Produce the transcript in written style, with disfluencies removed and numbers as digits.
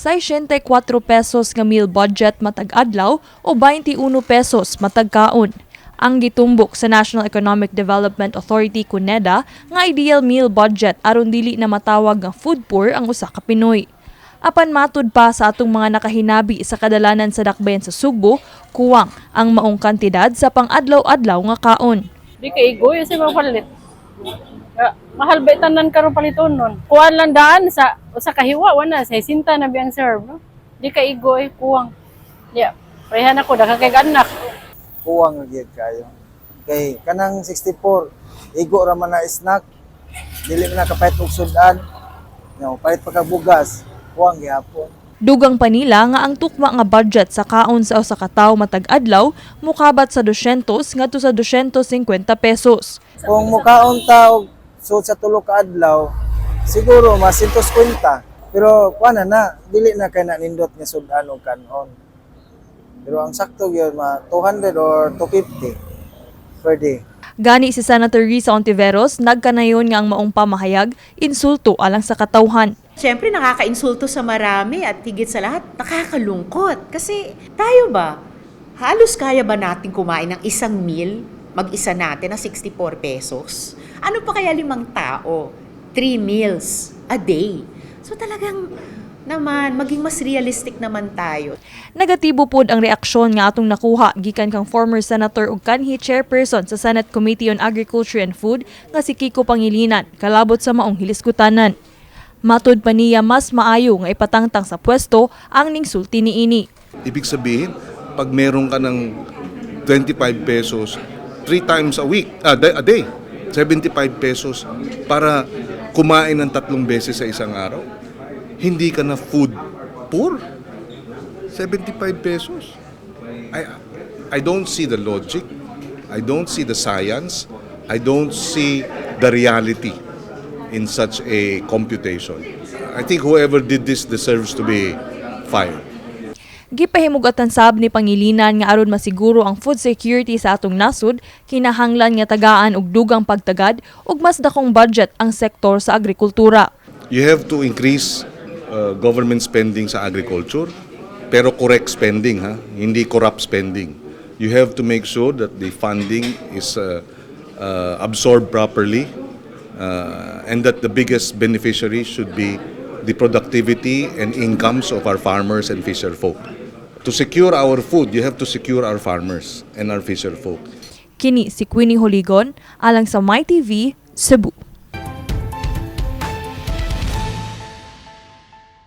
64 pesos nga meal budget matag adlaw o 21 pesos matag kaon. Ang gitumbok sa National Economic Development Authority kuneda nga ideal meal budget aron dili na matawag nga food poor ang usa ka Pinoy. Apan matud pa sa atong mga nakahinabi sa kadalanan sa dakbayan sa Sugbo, kuwang ang maong kantidad sa pang-adlaw-adlaw nga kaon. Di kay igoy sa mga palit. Mahal ba tanan karon paliton nun? Kuan lang daan sa kahiwa wana sa sinta na biyang serve, no? Di kay igoy kuwang. Yeah, parehan ako daghang kay anak. Kuwang gyud kayo. Kay kanang 64 igo ra man na snack. Dili man nakapait og sudan. Nya pait pagkabugas. Kuwang gyapon. Dugang pa nila nga ang tukma nga budget sa kaon sa usa ka tawo matag adlaw mukabat sa 200 ngadto sa 250 pesos. Kung mukaon ta og sud sa tulo ka adlaw, siguro mas 150. Pero kuana na dili na kay na nindot nga sudan og kanon. Pero ang sakto gyud ma 200 or 250 per day. Gani si Senator Risa Ontiveros nagkanayon nga ang maong pamahayag insulto alang sa katawhan. Siyempre nakaka-insulto sa marami at higit sa lahat nakakalungkot. Kasi tayo ba, halos kaya ba natin kumain ng isang meal, mag-isa natin na 64 pesos? Ano pa kaya 5 tao? 3 meals a day. So talagang naman, maging mas realistic naman tayo. Negatibo pod ang reaksyon nga atong nakuha gikan kang former Senator ug kanhi chairperson sa Senate Committee on Agriculture and Food nga si Kiko Pangilinan kalabot sa maong hilisgutanan. Matud pa niya mas maayo nga ipatangtang sa pwesto ang ningsulti niini. Ibig sabihin, pag meron ka ng 25 pesos 3 times a day, 75 pesos para kumain ng 3 beses sa isang araw, hindi ka na food poor. 75 pesos. I don't see the logic. I don't see the science. I don't see the reality in such a computation. I think whoever did this deserves to be fired. Gipahimugatan sab ni Pangilinan nga aron masiguro ang food security sa atong nasud, kinahanglan nga tagaan og dugang pagtagad ug mas dakong budget ang sektor sa agrikultura. You have to increase government spending sa agriculture, pero correct spending, hindi corrupt spending. You have to make sure that the funding is absorbed properly, and that the biggest beneficiary should be the productivity and incomes of our farmers and fisher folk. To secure our food, you have to secure our farmers and our fisher folk. Kini si Queenie Joligon alang sa MyTV, Cebu.